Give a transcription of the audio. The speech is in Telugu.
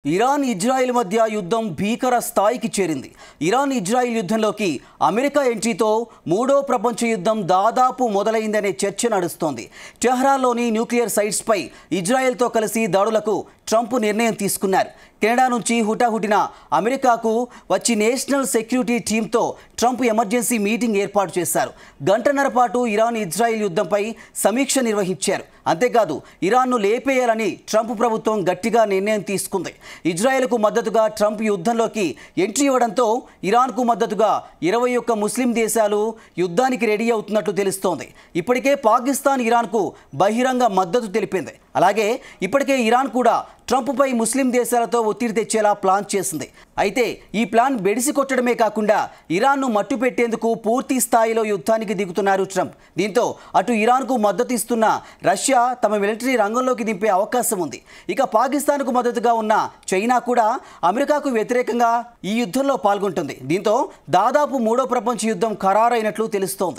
ఇరాన్ ఇజ్రాయెల్ మధ్య యుద్ధం భీకర స్థాయికి చేరింది. ఇరాన్ ఇజ్రాయెల్ యుద్ధంలోకి అమెరికా ఎంట్రీతో మూడో ప్రపంచ యుద్ధం దాదాపు మొదలైందనే చర్చ నడుస్తోంది. టెహ్రాన్లోని న్యూక్లియర్ సైట్స్పై ఇజ్రాయెల్తో కలిసి దాడులకు ట్రంప్ నిర్ణయం తీసుకున్నారు. కెనడా నుంచి హుటాహుటిన అమెరికాకు వచ్చి నేషనల్ సెక్యూరిటీ టీంతో ట్రంప్ ఎమర్జెన్సీ మీటింగ్ ఏర్పాటు చేశారు. గంటన్నర పాటు ఇరాన్ ఇజ్రాయెల్ యుద్ధంపై సమీక్ష నిర్వహించారు. అంతేకాదు ఇరాన్ను లేపేయాలని ట్రంప్ ప్రభుత్వం గట్టిగా నిర్ణయం తీసుకుంది. ఇజ్రాయెల్కు మద్దతుగా ట్రంప్ యుద్ధంలోకి ఎంట్రీ ఇవ్వడంతో ఇరాన్కు మద్దతుగా 21 ముస్లిం దేశాలు యుద్ధానికి రెడీ అవుతున్నట్లు తెలుస్తోంది. ఇప్పటికే పాకిస్తాన్ ఇరాన్కు బహిరంగ మద్దతు తెలిపింది. అలాగే ఇప్పటికే ఇరాన్ కూడా ట్రంప్పై ముస్లిం దేశాలతో ఒత్తిడి తెచ్చేలా ప్లాన్ చేసింది. అయితే ఈ ప్లాన్ బెడిసి కొట్టడమే కాకుండా ఇరాన్ను మట్టు పెట్టేందుకు పూర్తి స్థాయిలో యుద్ధానికి దిగుతున్నారు ట్రంప్. దీంతో అటు ఇరాన్కు మద్దతు ఇస్తున్న రష్యా తమ మిలిటరీ రంగంలోకి దింపే అవకాశం ఉంది. ఇక పాకిస్తాన్కు మద్దతుగా ఉన్న చైనా కూడా అమెరికాకు వ్యతిరేకంగా ఈ యుద్ధంలో పాల్గొంటుంది. దీంతో దాదాపు మూడో ప్రపంచ యుద్ధం ఖరారైనట్లు తెలుస్తోంది.